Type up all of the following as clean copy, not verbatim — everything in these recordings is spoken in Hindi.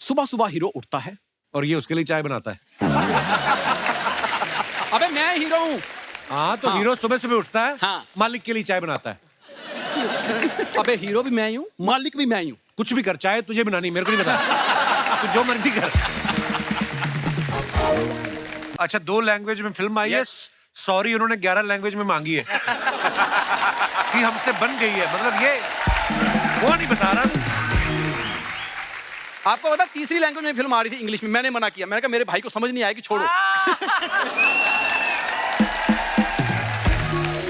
सुबह सुबह हीरो उठता है और ये उसके लिए चाय बनाता है। अबे मैं हीरो हूँ। हाँ तो हाँ। हीरो सुबह सुबह उठता है, हाँ। मालिक के लिए चाय बनाता है। अबे हीरो भी मैं ही हूँ, मालिक भी मैं ही हूँ। कुछ भी कर, चाय तुझे बनानी, मेरे को नहीं पता। तू जो मर्जी कर। अच्छा 2 लैंग्वेज में फिल्म आई है। सॉरी उन्होंने 11 लैंग्वेज में मांगी है कि हमसे बन गई है। मतलब ये वो नहीं बता रहा। आपको पता तीसरी लैंग्वेज में फिल्म आ रही थी इंग्लिश में, मैंने मना किया। मैंने कहा मेरे भाई को समझ नहीं आएगी, छोड़ो।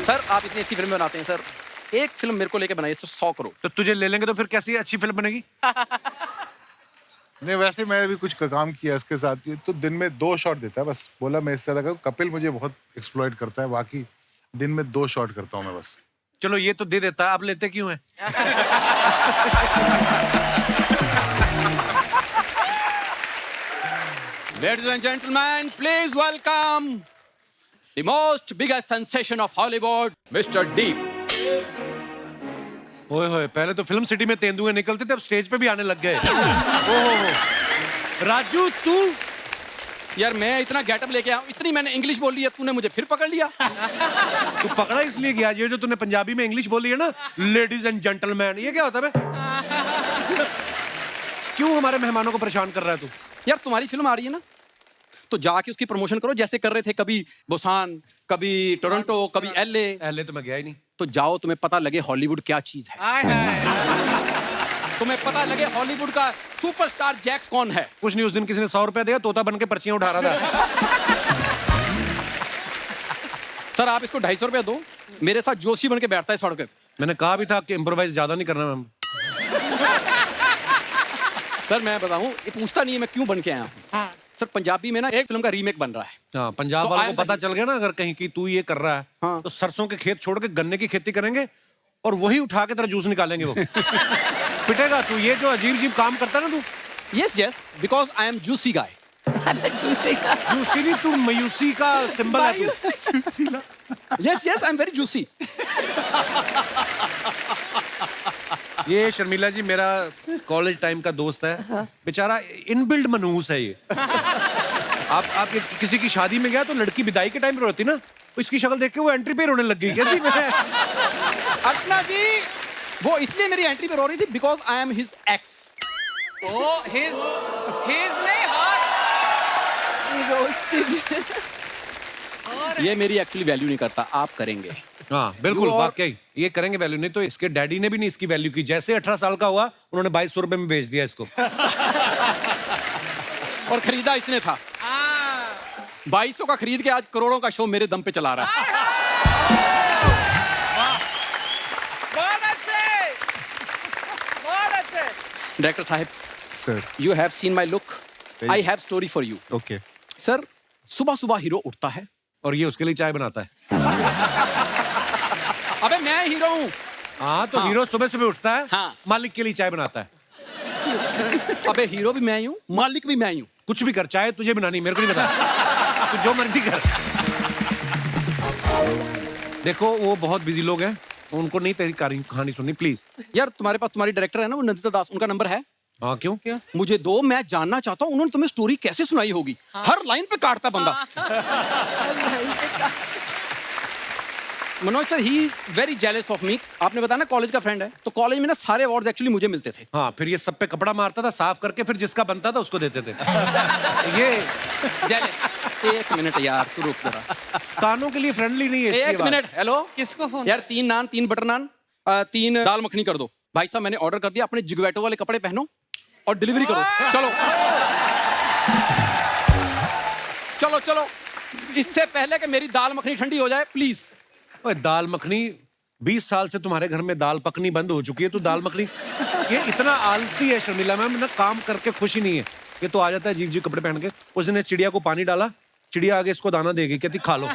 सर आप इतनी अच्छी फिल्म बनाते हैं सर, एक फिल्म मेरे को लेके बनाइए सर 100 करोड़। तो तुझे ले लेंगे तो फिर कैसी अच्छी फिल्म बनेगी? नहीं वैसे मैंने भी कुछ काम किया इसके साथ, तो दिन में 2 शॉट देता है बस। बोला मैं इससे ज्यादा कपिल मुझे बहुत एक्सप्लॉइट करता है, बाकी दिन में 2 शॉट करता हूँ मैं बस। चलो ये तो दे देता है, आप लेते क्यों हैं? Ladies and gentlemen, please welcome the most biggest sensation of Hollywood, Mr. Deep. ओए होए, पहले तो फिल्म सिटी में तेंदुए निकलते थे, अब स्टेज पे भी आने लग गए। ओहो, राजू तू? यार मैं इतना गेटअप लेके आया हूं, इतनी मैंने इंग्लिश बोल ली है, तूने मुझे फिर पकड़ लिया। तू पकड़ा इसलिए गया, ये जो तूने पंजाबी में इंग्लिश बोली है ना, लेडीज एंड जेंटलमैन, ये क्या होता है बे? क्यों हमारे मेहमानों को परेशान कर रहा है तू? यार तुम्हारी फिल्म आ रही है ना, तो जाके उसकी प्रमोशन करो जैसे कर रहे थे, कभी बुसान, कभी टोरंटो, कभी एलए। एलए तो मैं गया ही नहीं। तो जाओ, तुम्हें पता लगे हॉलीवुड क्या चीज है। तुम्हें पता लगे हॉलीवुड का सुपरस्टार जैक्स कौन है। कुछ नहीं, उस दिन किसी ने 100 रुपया दिया, तोता बन के पर्चियां उठा रहा था। सर आप इसको 250 रुपया दो, मेरे साथ जोशी बन के बैठता है सड़क पे। मैंने कहा भी था कि इम्प्रोवाइज ज्यादा नहीं करना। मैम सर मैं बताऊं, ये पूछता नहीं है मैं क्यों बन के आया हूँ। सर पंजाबी में ना एक फिल्म का रीमेक बन रहा है। हाँ, पंजाब So, वालों I को am पता the- चल गया ना अगर कहीं की तू ये कर रहा है, हाँ। तो सरसों के खेत छोड़ के गन्ने की खेती करेंगे और वही उठा के तेरा जूस निकालेंगे वो। पिटेगा तू, ये जो अजीब अजीब काम करता है ना तू। Yes yes, because I am juicy guy. Juicy नहीं, तू मायूसी का सिंबल है तू। Yes yes, I am very juicy. ये शर्मिला जी मेरा कॉलेज टाइम का दोस्त है, बेचारा इनबिल्ड मनहूस है ये। आप ये किसी की शादी में गया तो लड़की विदाई के टाइम पे रोती ना, तो इसकी शक्ल देख के वो एंट्री पे रोने लग गई। कहती मैं अर्चना जी, वो इसलिए मेरी एंट्री पे रो रही थी because I am his ex. His नहीं hot. ये मेरी एक्चुअली वैल्यू नहीं करता, आप करेंगे। हाँ बिल्कुल, और- वाकई ये करेंगे वैल्यू, नहीं तो इसके डैडी ने भी नहीं इसकी वैल्यू की। जैसे 18 साल का हुआ उन्होंने 2200 रुपए में बेच दिया इसको। और खरीदा इसने था। 2200 का खरीद के आज करोड़ों का शो मेरे दम पे चला रहा है। बहुत अच्छे. डायरेक्टर साहब, sir you have seen my look, I have story for you. Okay. Sir सुबह सुबह हीरो उठता है। और ये उसके लिए चाय बनाता है। अबे मैं हीरो हूँ। हाँ तो हाँ। हीरो सुबह सुबह उठता है, हाँ। मालिक के लिए चाय बनाता है। अबे हीरो भी मैं ही हूँ, मालिक भी मैं ही हूँ। कुछ भी कर, चाय तुझे बनानी, मेरे को नहीं पता। तू जो मर्जी कर। देखो वो बहुत बिजी लोग हैं, उनको नहीं तेरी कहानी सुननी प्लीज। यार तुम्हारे पास तुम्हारी डायरेक्टर है ना, वो नंदिता दास, उनका नंबर है? हाँ क्यों? मुझे दो, मैं जानना चाहता हूँ उन्होंने तुम्हें स्टोरी कैसे सुनाई होगी। हर लाइन पे काटता बंदा। Manoj sir, he very jealous of me. आपने बताया ना कॉलेज का फ्रेंड है, तो कॉलेज में ना सारे अवार्ड्स एक्चुअली मुझे मिलते थे। हाँ, फिर ये सब पे कपड़ा मारता था, साफ करके फिर जिसका बनता था उसको देते थे। ये जेलस। एक मिनट यार, तू रुक जरा। कानों के लिए फ्रेंडली नहीं है इसकी एक बात। मिनट, हेलो किसको फोन? यार, 3 नान, 3 बटर नान, 3 दाल मखनी कर दो। भाई साहब मैंने ऑर्डर कर दिया, अपने जिगवैटो वाले कपड़े पहनो और डिलीवरी करो। चलो चलो चलो, इससे पहले कि मेरी दाल मखनी ठंडी हो जाए प्लीज। ओए दाल मखनी, 20 साल से तुम्हारे घर में दाल पकनी बंद हो चुकी है, तू दाल मखनी। ये इतना आलसी है शर्मिला मैम ना, काम करके खुशी नहीं है। ये तो आ जाता है जीव कपड़े पहन के। उसने चिड़िया को पानी डाला, चिड़िया आगे इसको दाना देगी, कहती खा लो।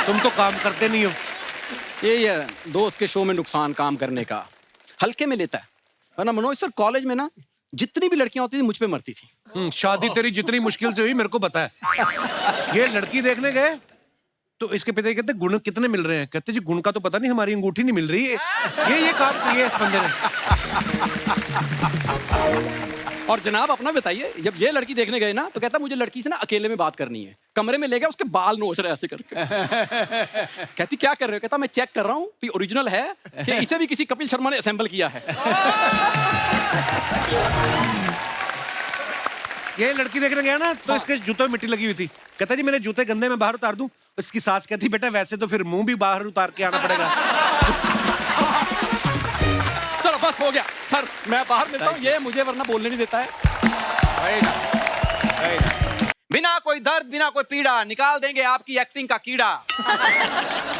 तुम तो काम करते नहीं हो। ये दोस्त के शो में नुकसान काम करने का, हल्के में लेता है। वरना मनोज सर, कॉलेज में ना जितनी भी लड़कियां होती थी मुझ पे मरती थी। शादी तेरी जितनी मुश्किल से हुई मेरे को पता है। ये लड़की देखने गए तो इसके पिता कहते गुण कितने मिल रहे हैं, कहते जी गुण का तो पता नहीं, हमारी अंगूठी नहीं मिल रही है। ये काम किया है इस बंदे ने। और जनाब अपना बताइए, जब ये लड़की देखने गए ना तो कहता मुझे लड़की से ना अकेले में बात करनी है। कमरे में ले गया, उसके बाल नोच रहे ऐसे करके। कहती क्या कर रहे हो? कहता मैं चेक कर रहा हूँ कि ओरिजिनल है कि इसे भी किसी कपिल शर्मा ने असेंबल किया है। ये लड़की देखने गया ना तो इसके जूते में मिट्टी लगी हुई थी। कहता जी मेरे जूते गंदे में बाहर उतार दूं? इसकी सास कहती बेटा वैसे तो फिर मुंह भी बाहर उतार के आना पड़ेगा। चलो बस हो गया सर, मैं बाहर मिलता हूँ, ये मुझे वरना बोलने नहीं देता है। बिना कोई दर्द बिना कोई पीड़ा निकाल देंगे आपकी एक्टिंग का कीड़ा।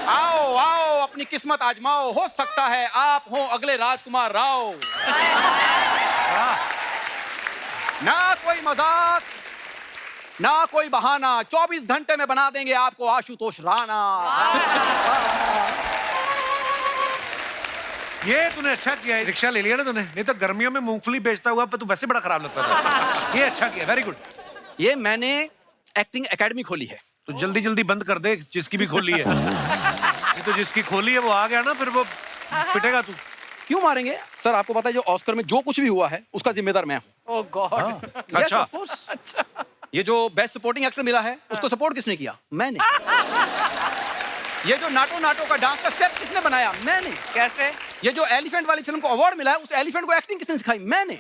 आओ आओ अपनी किस्मत आजमाओ, हो सकता है आप हो अगले राजकुमार राव। ना कोई मजाक ना कोई बहाना, 24 घंटे में बना देंगे आपको आशुतोष राणा। ये तूने अच्छा किया, रिक्शा ले लिया ना तूने, नहीं तो गर्मियों में मूंगफली बेचता हुआ पर तू वैसे बड़ा खराब लगता था। ये अच्छा किया, वेरी गुड। ये मैंने एक्टिंग एकेडमी खोली है। तो जल्दी जल्दी बंद कर दे जिसकी भी खोली है। ये तो जिसकी खोली है वो आ गया ना, फिर वो पिटेगा तू। क्यों मारेंगे सर? आपको पता है जो ऑस्कर में जो कुछ भी हुआ है उसका जिम्मेदार मैं हूँ। Oh God. अच्छा। Yes, of course. ये जो बेस्ट सपोर्टिंग एक्टर मिला है उसको सपोर्ट किसने किया? मैंने। ये जो नाटो नाटो का डांस का स्टेप किसने बनाया? मैंने। कैसे? ये जो एलिफेंट वाली फिल्म को अवार्ड मिला है उस एलिफेंट को एक्टिंग किसने सिखाई? मैंने।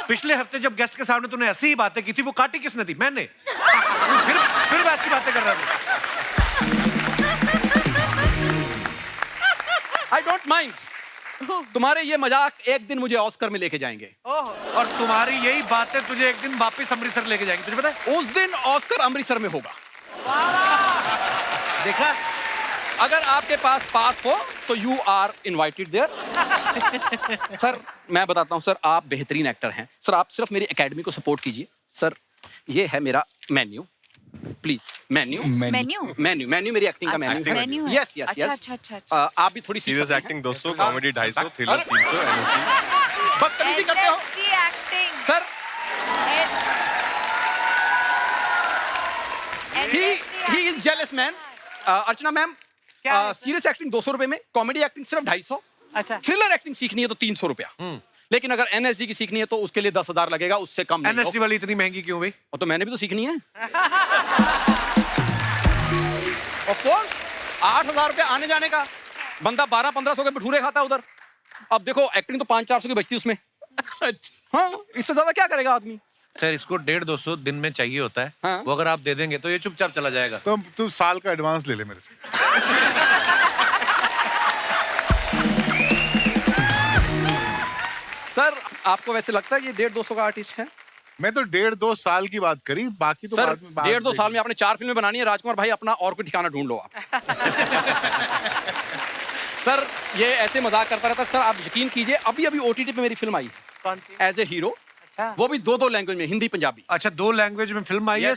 पिछले हफ्ते जब गेस्ट के सामने तूने ऐसी ही बातें की थी, वो काटी किसने थी? मैंने। फिर वैसी बातें कर रहा था। I don't mind. तुम्हारे ये मजाक एक दिन मुझे ऑस्कर में लेके जाएंगे। और तुम्हारी यही बातें तुझे एक दिन वापस अमृतसर लेके जाएंगे, तुझे पता है? उस दिन ऑस्कर अमृतसर में होगा। देखा? अगर आपके पास हो तो you are invited there. Sir मैं बताता हूँ सर, आप बेहतरीन एक्टर हैं सर, आप सिर्फ मेरी एकेडमी को सपोर्ट कीजिए। सर ये है मेरा मेन्यू, प्लीज। मेन्यू मेरी एक्टिंग का मेन्यू है। Yes yes yes. आप भी थोड़ी सीरियस एक्टिंग 200, कॉमेडी 250, थ्रिलर 300, बदतमीजी करते हो sir. He is jealous man. Archana ma'am, serious acting 200 रुपए में, कॉमेडी एक्टिंग सिर्फ 250। अच्छा। थ्रिलर एक्टिंग सीखनी है तो 300 रुपया। लेकिन अगर एनएसडी की सीखनी है तो उसके लिए 10,000 लगेगा, उससे कम नहीं। एनएसडी वाली इतनी महंगी क्यों भाई? और तो मैंने भी तो सीखनी है। ऑफ कोर्स 8,000 रुपया आने जाने का, बंदा 1200-1500 के भटूरे खाता है उधर। अब देखो एक्टिंग तो 500-400 की बचती उसमें। हाँ, इससे ज्यादा क्या करेगा आदमी? सर इसको 150-200 दिन में चाहिए होता है। हाँ? वो अगर आप दे देंगे तो ये चुपचाप चला जाएगा। तो तू साल का एडवांस ले ले मेरे से। सर आपको वैसे लगता है ये 150-200 का आर्टिस्ट है? मैं तो 1.5-2 साल की बात करी, बाकी तो सर बाद में बात 1.5-2 साल में आपने 4 फिल्में बनानी है राजकुमार भाई, अपना और कोई ठिकाना ढूंढ लो आप। सर ये ऐसे मजाक करता रहता है सर, आप यकीन कीजिए अभी अभी OTT पे मेरी फिल्म आई कौन सी? As a hero. अच्छा। वो भी 2 लैंग्वेज में, हिंदी पंजाबी। अच्छा 2 लैंग्वेज में फिल्म आई है।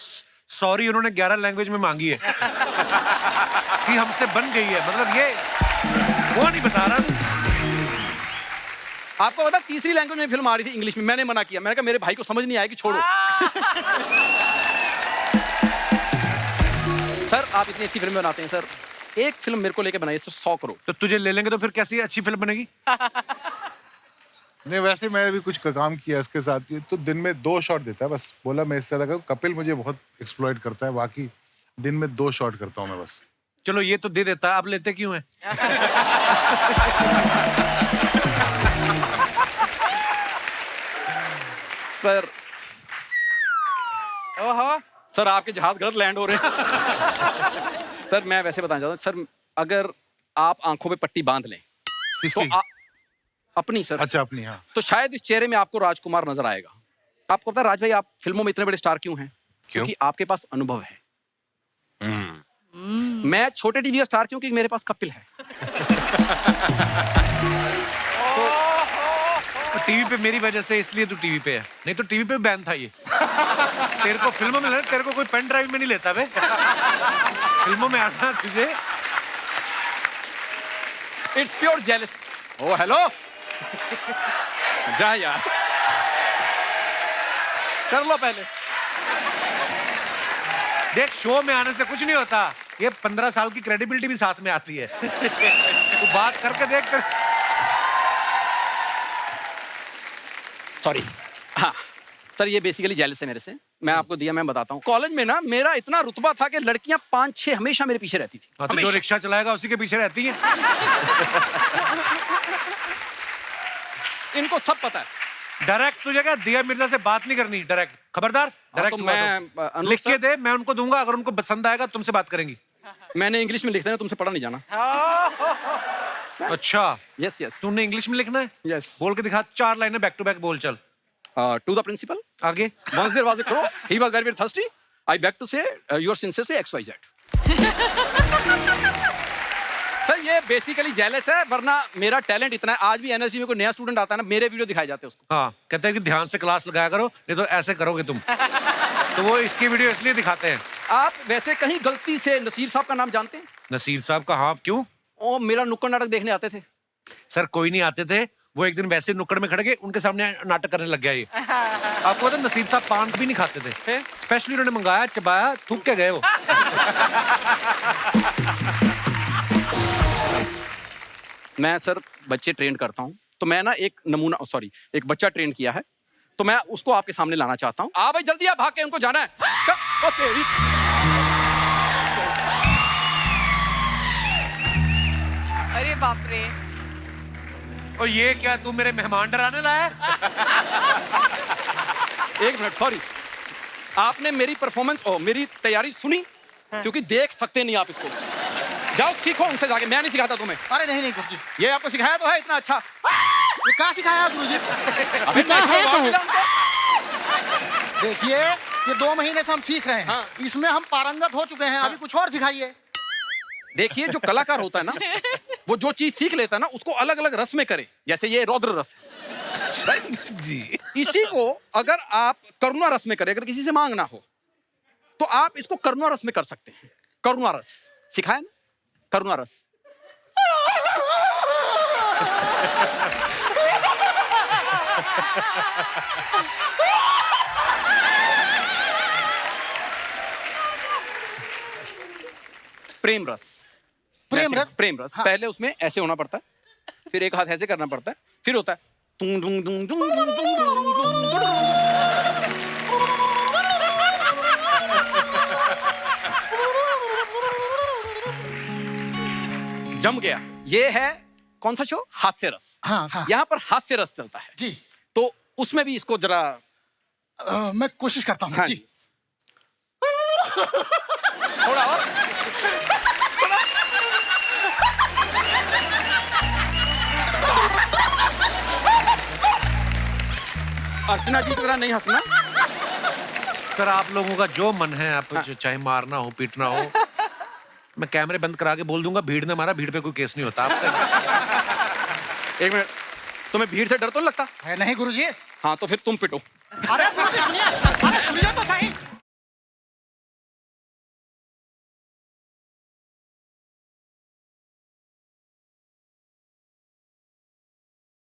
सॉरी उन्होंने 11 लैंग्वेज में मांगी है कि हमसे बन गई है, मतलब ये वो नहीं बता रहा। आपको पता 3री लैंग्वेज में फिल्म आ रही थी इंग्लिश में, मैंने मना किया, मैंने कहा मेरे भाई को समझ नहीं आएगी, छोड़ो। सर आप इतनी अच्छी फिल्म बनाते हैं सर, एक फिल्म मेरे को लेके बनाइए सर 100 करोड़। तो तुझे ले लेंगे तो फिर कैसी अच्छी फिल्म बनेगी? नहीं वैसे मैं भी कुछ काम किया इसके साथ, ये तो दिन में 2 शॉट देता है बस। बोला मैं इससे ज्यादा कपिल मुझे बहुत एक्सप्लॉइट करता है, बाकी दिन में 2 शॉट करता हूँ मैं बस। चलो ये तो दे देता है, आप लेते क्यों है? सर ओहो। सर आपके जहाज गलत लैंड हो रहे हैं। सर मैं वैसे बताना चाहता हूँ सर, अगर आप आंखों पे पट्टी बांध लें तो अपनी सर, अच्छा अपनी, हाँ। तो शायद इस चेहरे में आपको राजकुमार नजर आएगा। आपको पता है राज भाई आप फिल्मों में इतने बड़े स्टार क्यों हैं? क्योंकि आपके पास अनुभव है। मैं छोटे टीवी का स्टार क्यों? क्योंकि मेरे पास कपिल है। तो टीवी पे मेरी वजह से इसलिए तू टीवी पे है, नहीं तो टीवी पे बैन था ये। तेरे को फिल्मों में, तेरे को कोई पेन ड्राइव में नहीं लेता बे। फिल्मों में आना तुझे। It's pure jealous. Oh hello जा यार, कर लो पहले। देख शो में आने से कुछ नहीं होता, ये 15 साल की क्रेडिबिलिटी भी साथ में आती है। तू बात करके देख कर। सॉरी। हाँ सर ये बेसिकली जेलस है मेरे से। मैं आपको दिया, मैं बताता हूँ। कॉलेज में ना मेरा इतना रुतबा था कि लड़कियां 5-6 हमेशा मेरे पीछे रहती थी। हाँ, तो जो हमेशा। रिक्शा चलाएगा उसी के पीछे रहती है। इनको सब पता है। डायरेक्ट तुझे क्या दिया मिर्जा से बात नहीं करनी, डायरेक्ट खबरदार। डायरेक्ट तो मैं, अनुज लिख के सर- दे, मैं उनको दूंगा, अगर उनको पसंद आएगा तुमसे बात करेंगी। मैंने इंग्लिश में लिखता है, तुमसे पढ़ा नहीं जाना। अच्छा, यस यस तूने इंग्लिश में लिखना है? यस। बोल के दिखा, 4 लाइनें बैक टू बैक बोल, चल टू द प्रिंसिपल, आगे। once there was a crow, he was very thirsty, I beg to say you are sincerely XYZ। Sir ये बेसिकली जेलस है, वरना मेरा टैलेंट इतना है। आज भी एनएसजी में कोई नया स्टूडेंट आता है ना, मेरे वीडियो दिखाए जाते हैं उसको। हाँ, कहते हैं कि ध्यान से क्लास लगाया करो, नहीं तो ऐसे करोगे तुम। तो वो इसकी वीडियो इसलिए दिखाते हैं। आप वैसे कहीं गलती से नसीर साहब का नाम जानते हैं? नसीर साहब का? हाँ, क्यों? ओ मेरा नुक्कड़ नाटक देखने आते थे। सर कोई नहीं आते थे, वो एक दिन वैसे नुक्कड़ में खड़े गए, उनके सामने नाटक करने लग गया ये। आपको पता है नसीर साहब पान भी नहीं खाते थे, स्पेशली उन्होंने मंगाया, चबाया, थूक के गए वो। मैं सर बच्चे ट्रेन करता हूँ, तो मैं ना एक नमूना, सॉरी एक बच्चा ट्रेन किया है, तो मैं उसको आपके सामने लाना चाहता हूँ। आ भाई जल्दी आ, भाग के उनको जाना है। ओ तेरी। अरे बाप रे। और ये क्या, तू मेरे मेहमान डराने लाया है? एक मिनट, सॉरी, आपने मेरी परफॉर्मेंस मेरी तैयारी सुनी? क्योंकि देख सकते नहीं आप इसको। जाओ सीखो उनसे जाके, मैं नहीं सिखाता तुम्हें। अरे नहीं नहीं गुरुजी, ये आपको सिखाया तो है इतना अच्छा। ये क्या सिखाया गुरुजी? अबे क्या है तो तो? मिला उनको। देखिए, ये 2 महीने से हम सीख रहे हैं, हाँ। इसमें हम पारंगत हो चुके हैं, अभी कुछ और सिखाइए। देखिए जो कलाकार होता है ना, वो जो चीज सीख लेता है ना, उसको अलग अलग रस में करे। जैसे ये रौद्र रस है जी। इसी को अगर आप करुणा रस में करें, अगर किसी से मांगना हो तो आप इसको करुणा रस में कर सकते हैं। करुणा रस सिखाया ना, करुणा रस। प्रेम रस। प्रेम रस? प्रेम रस। हाँ। पहले उसमें ऐसे होना पड़ता है, फिर एक हाथ ऐसे करना पड़ता है, फिर होता है तुम दुम दुम दुम दुम दुम दुम दुम दुम। जम गया। ये है कौन सा शो? हास्य रस। हाँ हाँ यहाँ पर हास्य रस चलता है, जी, तो उसमें भी इसको जरा। मैं कोशिश करता हूँ हाँ जी। जी। थोड़ा और। अर्चना जी की तरह नहीं हंसना। सर आप लोगों का जो मन है, आप चाहे मारना हो, पीटना हो, मैं कैमरे बंद करा के बोल दूंगा, भीड़ ने मारा, भीड़ पे कोई केस नहीं होता। आप एक मिनट, तुम्हें भीड़ से डर तो नहीं लगता? है नहीं गुरुजी। हाँ तो फिर तुम पिटो। अरे गुरुजी सुनिए, अरे सुनिए तो सही।